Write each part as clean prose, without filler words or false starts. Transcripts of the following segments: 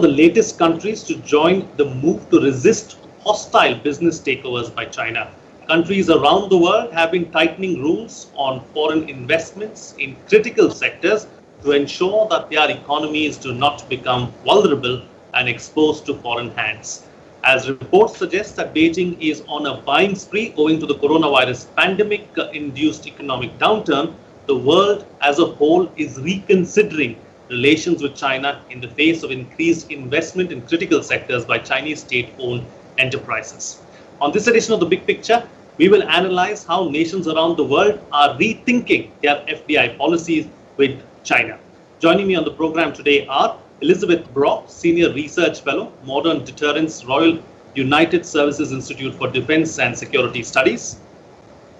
the latest countries to join the move to resist hostile business takeovers by China. Countries around the world have been tightening rules on foreign investments in critical sectors to ensure that their economies do not become vulnerable and exposed to foreign hands. As reports suggest that Beijing is on a buying spree owing to the coronavirus pandemic-induced economic downturn, the world as a whole is reconsidering relations with China in the face of increased investment in critical sectors by Chinese state-owned enterprises. On this edition of The Big Picture, we will analyze how nations around the world are rethinking their FDI policies with China. Joining me on the program today are Elizabeth Brock, Senior Research Fellow, Modern Deterrence, Royal United Services Institute for Defense and Security Studies,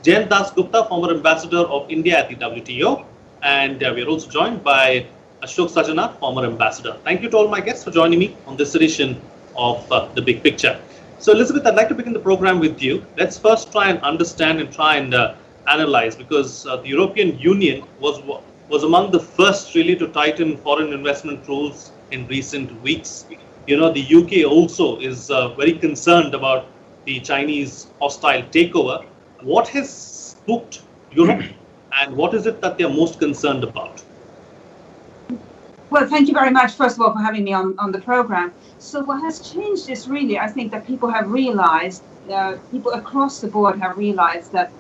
Jayant Das Gupta, former Ambassador of India at the WTO, and we are also joined by Ashok Sajana, former Ambassador. Thank you to all my guests for joining me on this edition of The Big Picture. So Elizabeth, I'd like to begin the program with you. Let's first try and understand and try and analyze, because the European Union was among the first really to tighten foreign investment rules in recent weeks. You know, the UK also is very concerned about the Chinese hostile takeover. What has spooked Europe and what is it that they're most concerned about? Well, thank you very much, first of all, for having me on the program. So what has changed is really, I think that people have realized, people across the board have realized that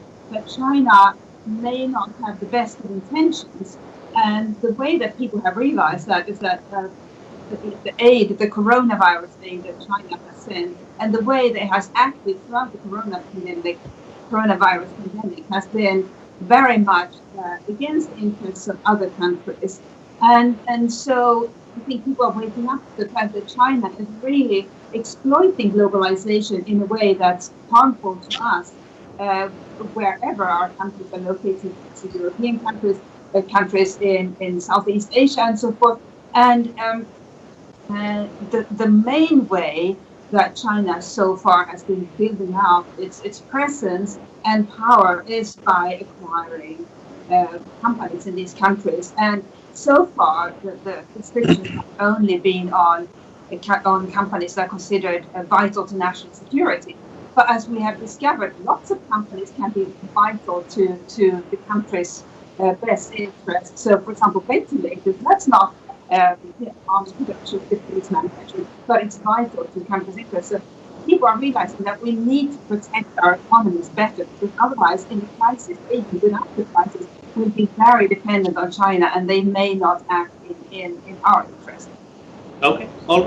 China may not have the best of intentions. And the way that people have realized that is that the aid, the coronavirus aid that China has sent, and the way that it has acted throughout the coronavirus pandemic has been very much against the interests of other countries. And so I think people are waking up to the fact that China is really exploiting globalization in a way that's harmful to us, wherever our countries are located, to European countries, countries in Southeast Asia and so forth. And the main way that China so far has been building out its presence and power is by acquiring companies in these countries. And so far, the restrictions have only been on companies that are considered vital to national security. But as we have discovered, lots of companies can be vital to the country's best interest. So, for example, ventilators, that's not arms production, defense manufacturing, but it's vital to the country's interest. So people are realizing that we need to protect our economies better, because otherwise, in the crisis, even without the crisis, we'll be very dependent on China, and they may not act in our interest. Okay, all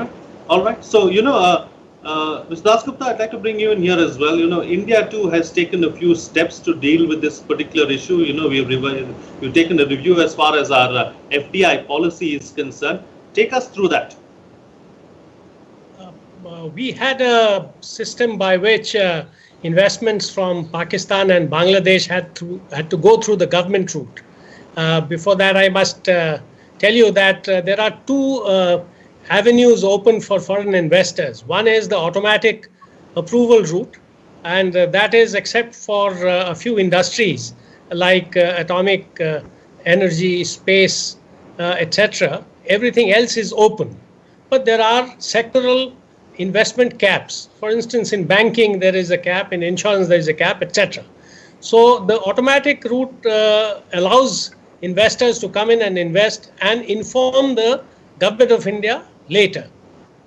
right. So, Ms. Dasgupta, I'd like to bring you in here as well. You know, India too has taken a few steps to deal with this particular issue. You know, we've taken a review as far as our FDI policy is concerned. Take us through that. We had a system by which investments from Pakistan and Bangladesh had to go through the government route. Before that, I must tell you that there are two avenues open for foreign investors. One is the automatic approval route, and that is except for a few industries like atomic energy, space, etc. Everything else is open. But there are sectoral investment caps. For instance, in banking, there is a cap, in insurance, there is a cap, etc. So the automatic route allows investors to come in and invest and inform the government of India later,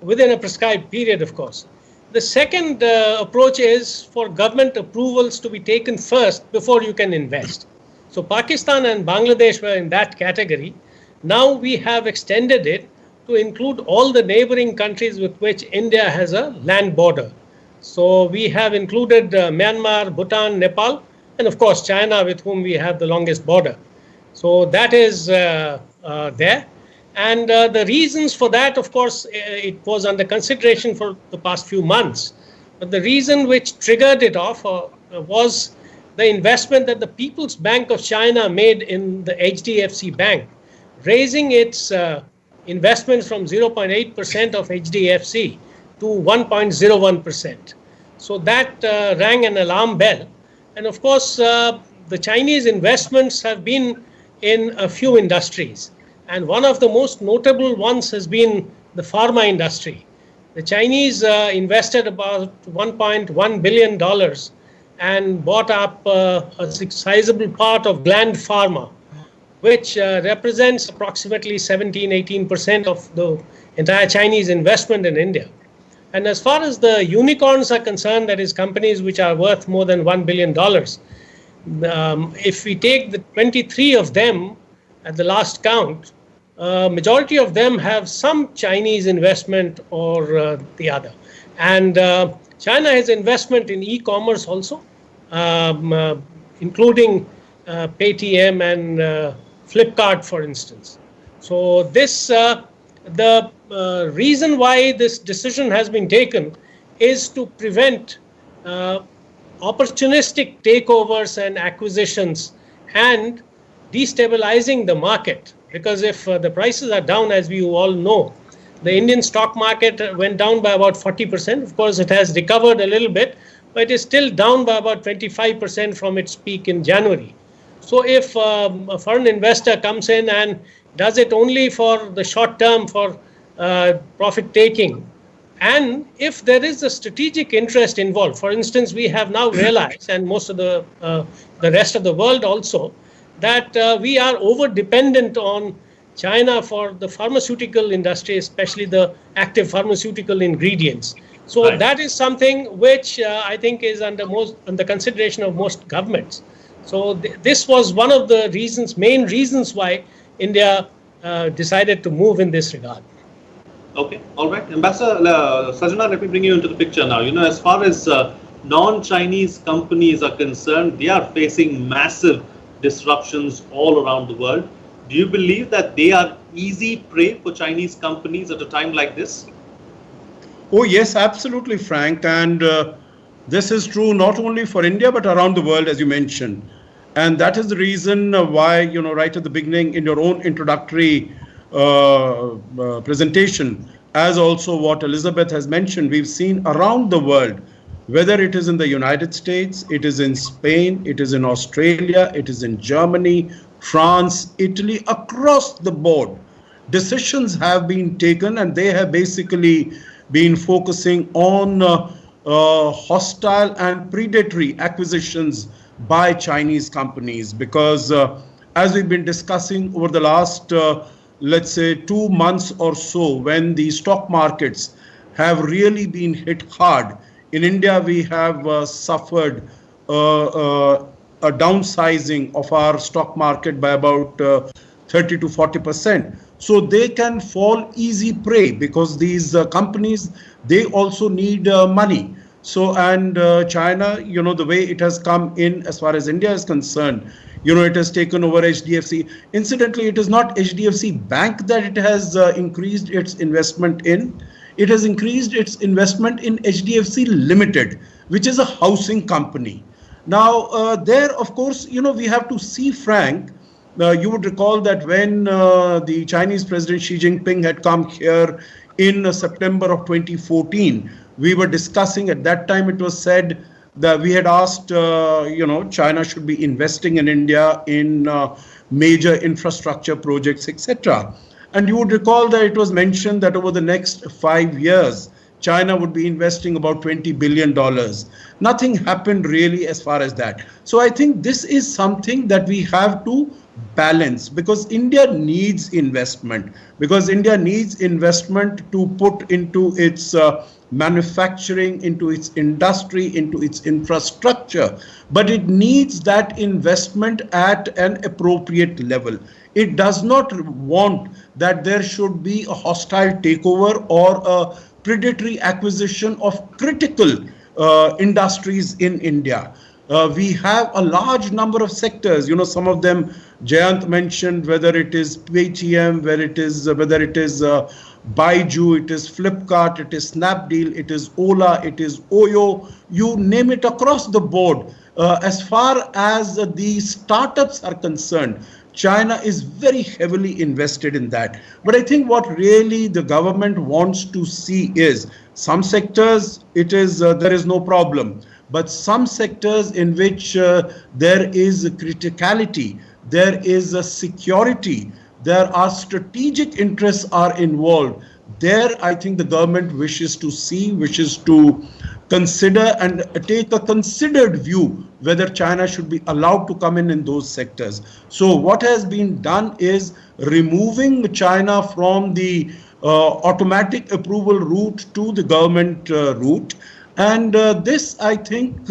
within a prescribed period, of course. The second approach is for government approvals to be taken first before you can invest. So Pakistan and Bangladesh were in that category. Now we have extended it to include all the neighboring countries with which India has a land border. So we have included Myanmar, Bhutan, Nepal, and of course China, with whom we have the longest border. So that is there. And the reasons for that, of course, it was under consideration for the past few months. But the reason which triggered it off was the investment that the People's Bank of China made in the HDFC Bank, raising its investments from 0.8% of HDFC to 1.01%. So that rang an alarm bell. And of course, the Chinese investments have been in a few industries. And one of the most notable ones has been the pharma industry. The Chinese invested about $1.1 billion and bought up a sizable part of Gland Pharma, which represents approximately 17-18% of the entire Chinese investment in India. And as far as the unicorns are concerned, that is companies which are worth more than $1 billion, if we take the 23 of them at the last count, majority of them have some Chinese investment or the other. And China has investment in e-commerce also, including Paytm and Flipkart, for instance. So this, the reason why this decision has been taken is to prevent opportunistic takeovers and acquisitions and destabilizing the market. Because if the prices are down, as we all know, the Indian stock market went down by about 40%. Of course, it has recovered a little bit, but it is still down by about 25% from its peak in January. So if a foreign investor comes in and does it only for the short term for profit taking, and if there is a strategic interest involved, for instance, we have now realized, and most of the rest of the world also, that we are over-dependent on China for the pharmaceutical industry, especially the active pharmaceutical ingredients. So that is something which I think is under consideration of most governments. So this was one of the reasons, main reasons why India decided to move in this regard. Okay, all right. Ambassador Sajana, let me bring you into the picture now. You know, as far as non-Chinese companies are concerned, they are facing massive disruptions all around the world. Do you believe that they are easy prey for Chinese companies at a time like this? Oh, yes, absolutely, Frank. And this is true not only for India, but around the world, as you mentioned. And that is the reason why, you know, right at the beginning in your own introductory presentation, as also what Elizabeth has mentioned, we've seen around the world, whether it is in the United States, it is in Spain, it is in Australia, it is in Germany, France, Italy, across the board, decisions have been taken, and they have basically been focusing on hostile and predatory acquisitions by Chinese companies. Because as we've been discussing over the last, let's say, 2 months or so, when the stock markets have really been hit hard, in India, we have suffered a downsizing of our stock market by about 30 to 40%. So they can fall easy prey, because these companies, they also need money. So, and China, you know, the way it has come in as far as India is concerned, you know, it has taken over HDFC. Incidentally, it is not HDFC Bank that it has increased its investment in. It has increased its investment in HDFC Limited, which is a housing company. Now, there, of course, you know, we have to see, Frank, you would recall that when the Chinese President Xi Jinping had come here in September of 2014, we were discussing, at that time it was said that we had asked, you know, China should be investing in India in major infrastructure projects, etc. And you would recall that it was mentioned that over the next 5 years, China would be investing about $20 billion. Nothing happened really as far as that. So I think this is something that we have to balance, because India needs investment, to put into its manufacturing, into its industry, into its infrastructure. But it needs that investment at an appropriate level. It does not want that there should be a hostile takeover or a predatory acquisition of critical industries in India. We have a large number of sectors, you know, some of them Jayant mentioned, whether it is Paytm, whether it is Baiju, it is Flipkart, it is Snapdeal, it is Ola, it is Oyo, you name it, across the board. As far as the startups are concerned, China is very heavily invested in that. But I think what really the government wants to see is some sectors, it is there is no problem. But some sectors in which there is a criticality, there is a security, there are strategic interests are involved, there I think the government wishes to consider and take a considered view whether China should be allowed to come in those sectors. So what has been done is removing China from the automatic approval route to the government route. And this, I think,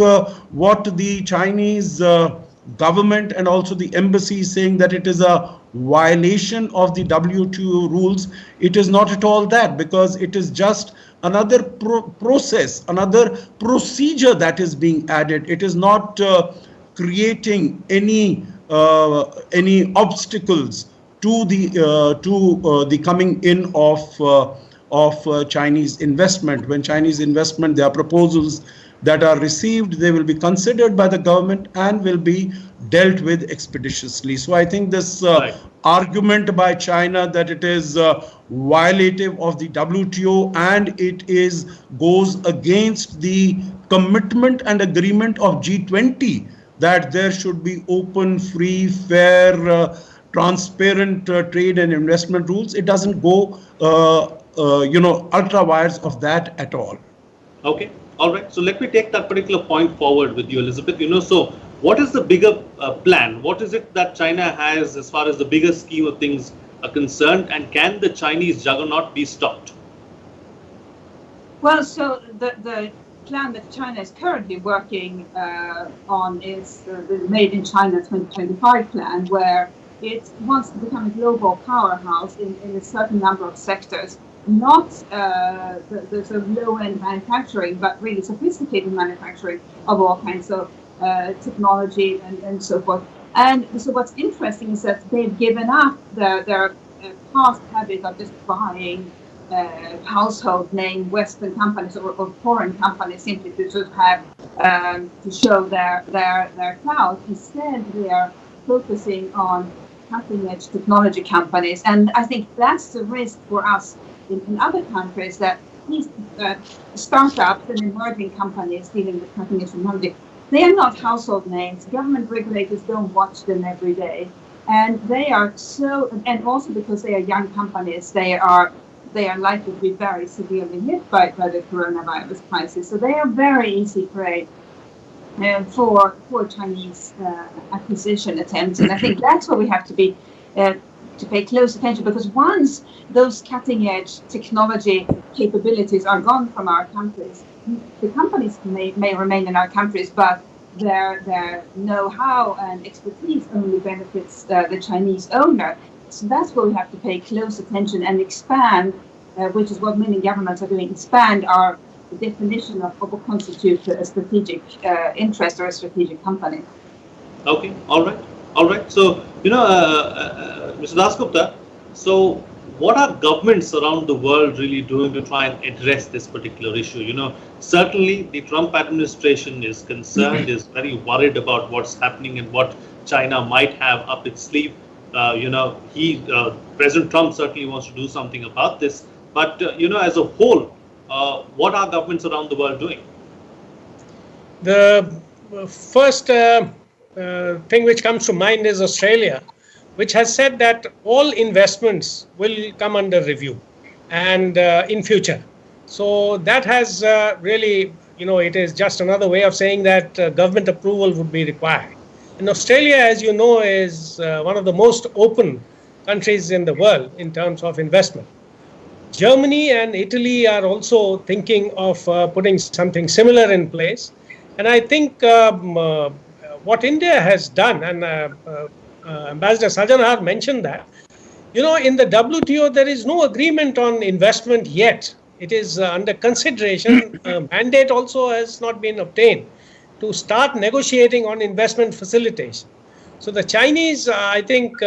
what the Chinese government and also the embassy is saying that it is a violation of the WTO rules. It is not at all that, because it is just another process, another procedure that is being added. It is not creating any obstacles to the coming in of Chinese investment. When Chinese investment, there are proposals that are received, they will be considered by the government and will be dealt with expeditiously. So I think this argument by China that it is violative of the WTO and it goes against the commitment and agreement of G20 that there should be open, free, fair, transparent trade and investment rules. It doesn't go, ultra wires of that at all. Okay. All right. So let me take that particular point forward with you, Elizabeth. So what is the bigger plan? What is it that China has as far as the bigger scheme of things are concerned? And can the Chinese juggernaut be stopped? Well, so the plan that China is currently working on is the Made in China 2025 plan, where it wants to become a global powerhouse in a certain number of sectors. Not the sort of low-end manufacturing, but really sophisticated manufacturing of all kinds of technology and so forth. And so what's interesting is that they've given up their past habit of just buying household name Western companies or foreign companies simply to sort of have to show their clout. Instead, they are focusing on cutting-edge technology companies, and I think that's the risk for us in other countries, that these startups and emerging companies dealing with cutting-edge technology, they are not household names. Government regulators don't watch them every day, and they are and also because they are young companies, they are likely to be very severely hit by the coronavirus crisis. So they are very easy prey for Chinese acquisition attempts, and I think that's where we have to pay close attention, because once those cutting-edge technology capabilities are gone from our countries, the companies may remain in our countries, but their know-how and expertise only benefits the Chinese owner. So that's where we have to pay close attention and expand, which is what many governments are doing, expand our definition of what constitutes a strategic interest or a strategic company. Okay, all right. So, Mr. Dasgupta, so what are governments around the world really doing to try and address this particular issue? Certainly the Trump administration is concerned, is very worried about what's happening and what China might have up its sleeve. President Trump certainly wants to do something about this. But, as a whole, what are governments around the world doing? The first thing which comes to mind is Australia, which has said that all investments will come under review and in future. So that has really, it is just another way of saying that government approval would be required. And Australia, as you know, is one of the most open countries in the world in terms of investment. Germany and Italy are also thinking of putting something similar in place. And I think what India has done, and Ambassador Sajanhar mentioned that, in the WTO, there is no agreement on investment yet. It is under consideration. A mandate also has not been obtained to start negotiating on investment facilitation. So the Chinese, I think,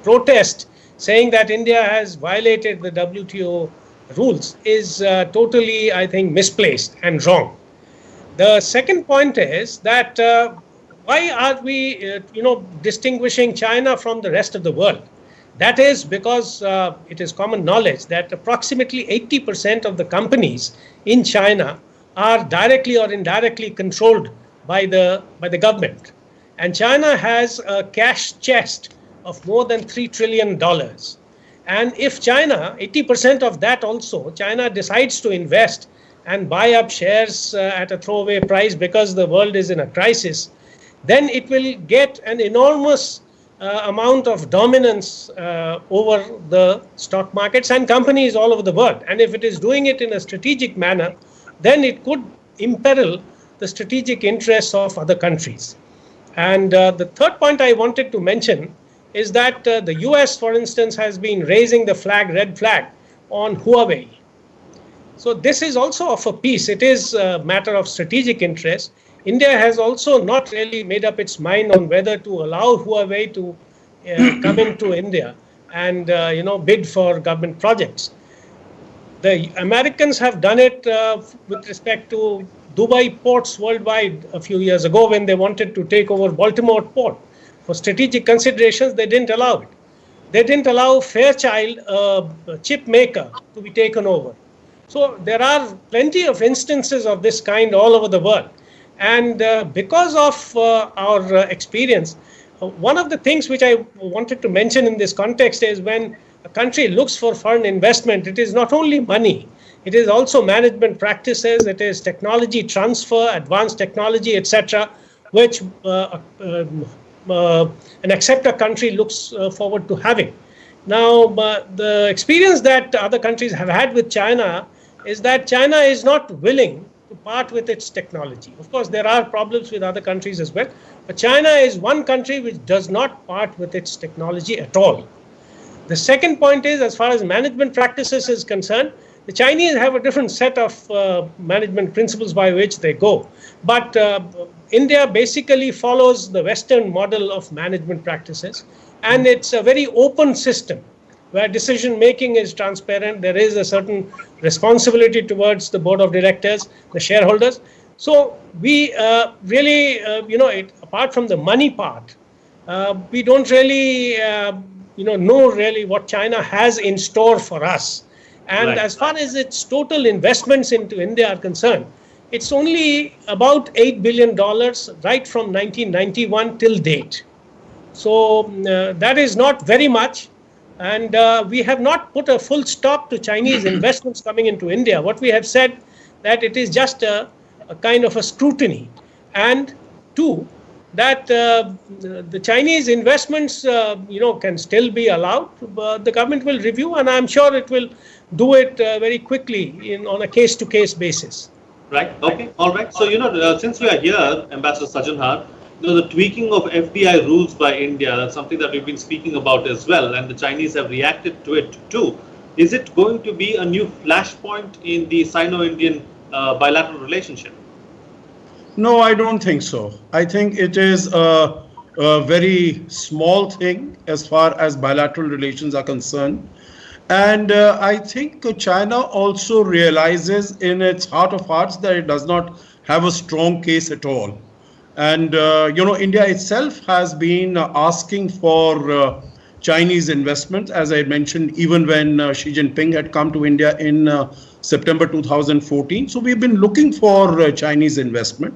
protest saying that India has violated the WTO rules is totally, I think, misplaced and wrong. The second point is that why are we, distinguishing China from the rest of the world? That is because it is common knowledge that approximately 80% of the companies in China are directly or indirectly controlled by the government. And China has a cash chest of more than $3 trillion. And if China, 80% of that also, China decides to invest and buy up shares at a throwaway price because the world is in a crisis, then it will get an enormous amount of dominance over the stock markets and companies all over the world. And if it is doing it in a strategic manner, then it could imperil the strategic interests of other countries. And the third point I wanted to mention is that the US, for instance, has been raising the flag, red flag, on Huawei. So this is also of a piece. It is a matter of strategic interest. India has also not really made up its mind on whether to allow Huawei to come into India and bid for government projects. The Americans have done it with respect to Dubai ports worldwide a few years ago when they wanted to take over Baltimore port. For strategic considerations, they didn't allow it. They didn't allow Fairchild, a chip maker, to be taken over. So there are plenty of instances of this kind all over the world. And because of our experience, one of the things which I wanted to mention in this context is when a country looks for foreign investment, it is not only money, it is also management practices, it is technology transfer, advanced technology, etc., which an acceptor country looks forward to having. Now, the experience that other countries have had with China is that China is not willing to part with its technology. Of course, there are problems with other countries as well, but China is one country which does not part with its technology at all. The second point is, as far as management practices is concerned, the Chinese have a different set of management principles by which they go. But India basically follows the Western model of management practices, and it's a very open system where decision making is transparent. There is a certain responsibility towards the board of directors, the shareholders. So we really, apart from the money part, we don't really, know really what China has in store for us. And Right. as far as its total investments into India are concerned, it's only about $8 billion right from 1991 till date. So that is not very much. And we have not put a full stop to Chinese investments coming into India. What we have said that it is just a kind of a scrutiny. And two, that the Chinese investments, can still be allowed. But the government will review, and I'm sure it will do it very quickly on a case-to-case basis. Right. Okay. All right. So, since we are here, Ambassador Sajanhar, the tweaking of FDI rules by India, that's something that we've been speaking about as well, and the Chinese have reacted to it too. Is it going to be a new flashpoint in the Sino-Indian bilateral relationship? No, I don't think so. I think it is a very small thing as far as bilateral relations are concerned. And I think China also realizes in its heart of hearts that it does not have a strong case at all. And, India itself has been asking for Chinese investment, as I mentioned, even when Xi Jinping had come to India in September 2014. So we've been looking for Chinese investment.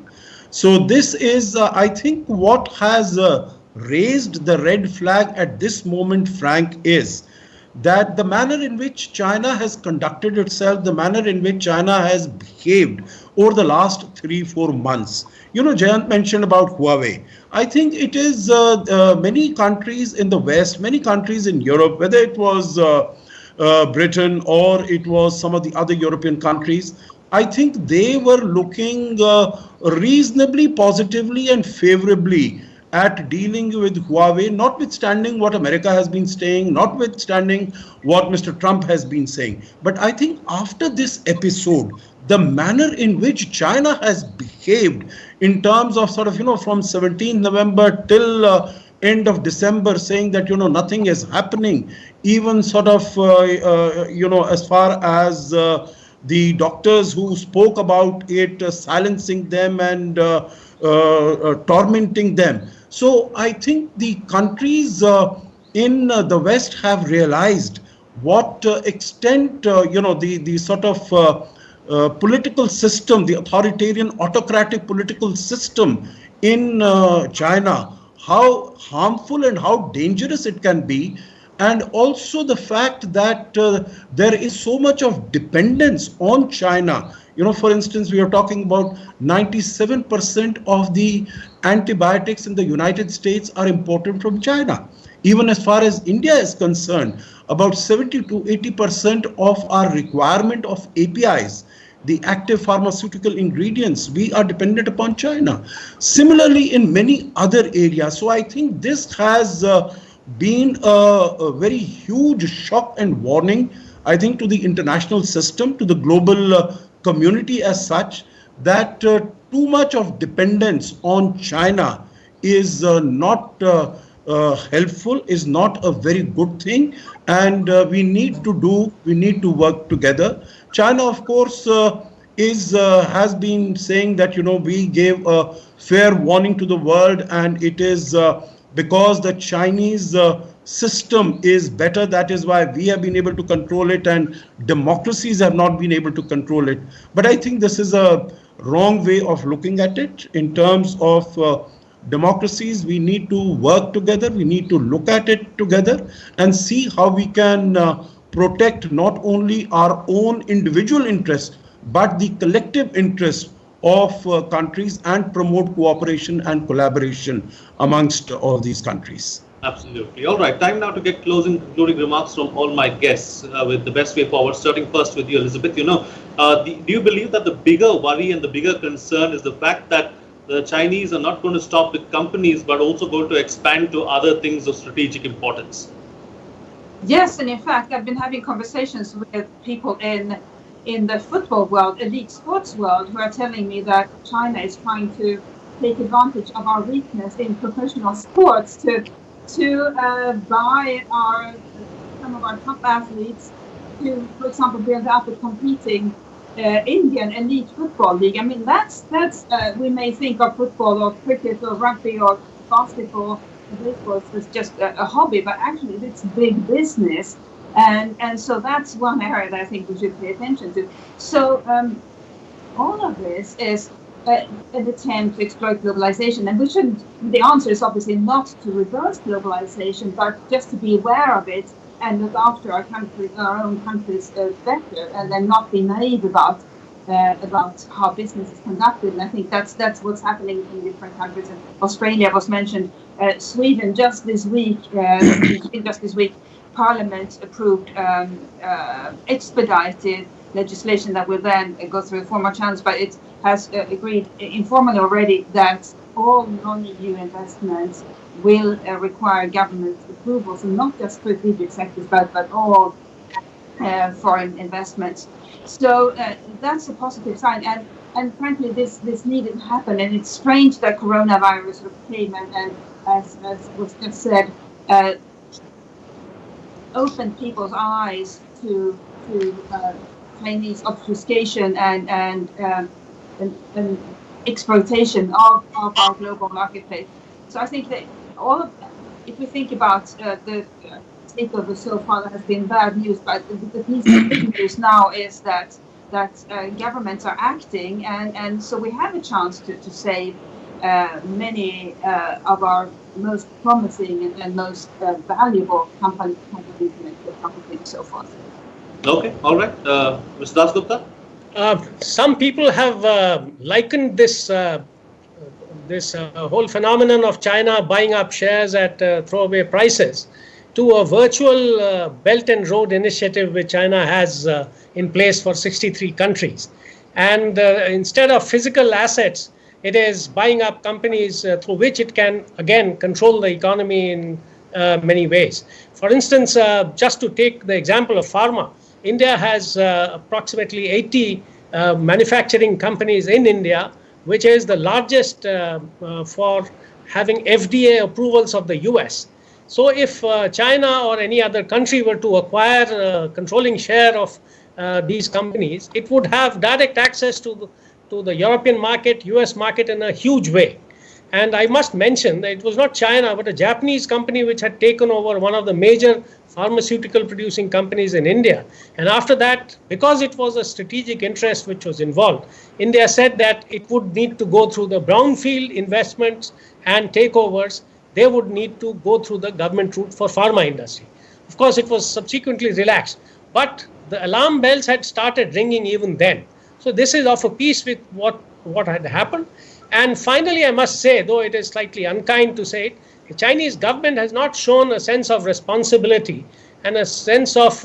So this is, I think, what has raised the red flag at this moment, Frank, is that the manner in which China has conducted itself, the manner in which China has behaved over the last 3-4 months. Jayant mentioned about Huawei. I think it is many countries in the West, many countries in Europe, whether it was Britain or it was some of the other European countries, I think they were looking reasonably positively and favorably at dealing with Huawei, notwithstanding what America has been saying, notwithstanding what Mr. Trump has been saying. But I think after this episode, the manner in which China has behaved in terms of from 17th November till end of December, saying that, nothing is happening, even as far as the doctors who spoke about it, silencing them and tormenting them. So I think the countries in the West have realized what extent, the sort of political system, the authoritarian, autocratic political system in China, how harmful and how dangerous it can be. and also the fact that there is so much of dependence on China. For instance, we are talking about 97% of the antibiotics in the United States are imported from China. Even as far as India is concerned, about 70 to 80% of our requirement of APIs, the active pharmaceutical ingredients, we are dependent upon China. Similarly, in many other areas. So I think this has been a very huge shock and warning, I think, to the international system, to the global community as such, that too much of dependence on China is not helpful, is not a very good thing, and we need to work together. China, of course, has been saying that we gave a fair warning to the world, and it is because the Chinese system is better. That is why we have been able to control it, and democracies have not been able to control it. But I think this is a wrong way of looking at it. In terms of democracies, we need to work together. We need to look at it together and see how we can protect not only our own individual interests, but the collective interests of countries, and promote cooperation and collaboration amongst all these countries. Absolutely. All right. Time now to get concluding remarks from all my guests with the best way forward. Starting first with you, Elizabeth. Do you believe that the bigger worry and the bigger concern is the fact that the Chinese are not going to stop with companies, but also going to expand to other things of strategic importance? Yes, and in fact, I've been having conversations with people in the football world, elite sports world, who are telling me that China is trying to take advantage of our weakness in professional sports to buy some of our top athletes to, for example, build up a competing Indian elite football league. I mean, that's we may think of football or cricket or rugby or basketball, baseball as just a hobby, but actually it's big business. And so that's one area that I think we should pay attention to. So all of this is an attempt to exploit globalization, and we shouldn't. The answer is obviously not to reverse globalization, but just to be aware of it and look after our own countries better, and then not be naive about how business is conducted. And I think that's what's happening in different countries. And Australia was mentioned. Sweden just this week. Parliament approved expedited legislation that will then go through formal channels, but it has agreed informally already that all non-EU investments will require government approvals, and not just strategic sectors, but all foreign investments. So that's a positive sign, and frankly, this needed to happen, and it's strange that coronavirus sort of came and as was just said, opened people's eyes to Chinese obfuscation and exploitation of our global marketplace. So I think that if we think about the takeover so far, that has been bad news, but the piece of good news now is that governments are acting, and so we have a chance to save many of our most promising and most valuable companies and so forth. Okay, all right. Mr. Dasgupta? Some people have likened this whole phenomenon of China buying up shares at throwaway prices to a virtual Belt and Road initiative which China has in place for 63 countries. And instead of physical assets, it is buying up companies through which it can, again, control the economy in many ways. For instance, just to take the example of pharma, India has approximately 80 manufacturing companies in India, which is the largest for having FDA approvals of the US. So if China or any other country were to acquire a controlling share of these companies, it would have direct access to the European market, US market in a huge way. And I must mention that it was not China, but a Japanese company which had taken over one of the major pharmaceutical producing companies in India. And after that, because it was a strategic interest which was involved, India said that it would need to go through the brownfield investments and takeovers. They would need to go through the government route for pharma industry. Of course, it was subsequently relaxed, but the alarm bells had started ringing even then. So this is of a piece with what had happened. And finally, I must say, though it is slightly unkind to say it, the Chinese government has not shown a sense of responsibility and a sense of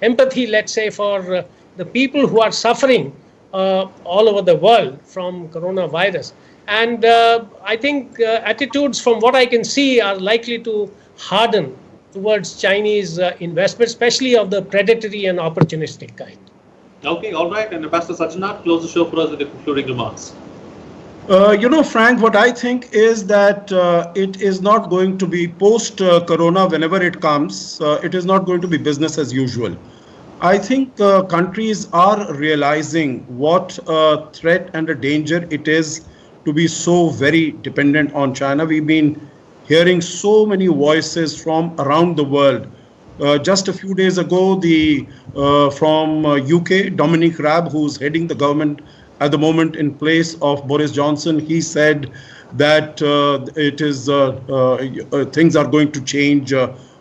empathy, let's say, for the people who are suffering all over the world from coronavirus. And I think attitudes, from what I can see, are likely to harden towards Chinese investment, especially of the predatory and opportunistic kind. Okay, all right. And Ambassador Sachinath, close the show for us with the concluding remarks. Frank, what I think is that it is not going to be post-corona whenever it comes. It is not going to be business as usual. I think countries are realizing what a threat and a danger it is to be so very dependent on China. We've been hearing so many voices from around the world. Just a few days ago, from UK, Dominic Raab, who's heading the government at the moment in place of Boris Johnson, he said that things are going to change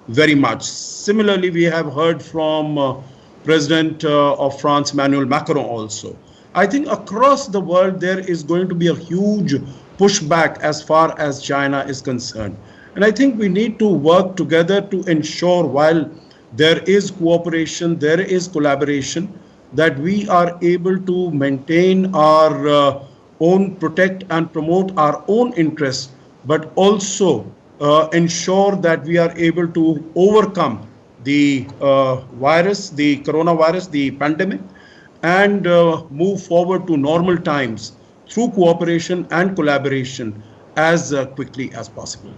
very much. Similarly, we have heard from President of France, Emmanuel Macron also. I think across the world, there is going to be a huge pushback as far as China is concerned. And I think we need to work together to ensure, while there is cooperation, there is collaboration, that we are able to maintain our own, protect and promote our own interests, but also ensure that we are able to overcome the virus, the coronavirus, the pandemic, and move forward to normal times through cooperation and collaboration as quickly as possible.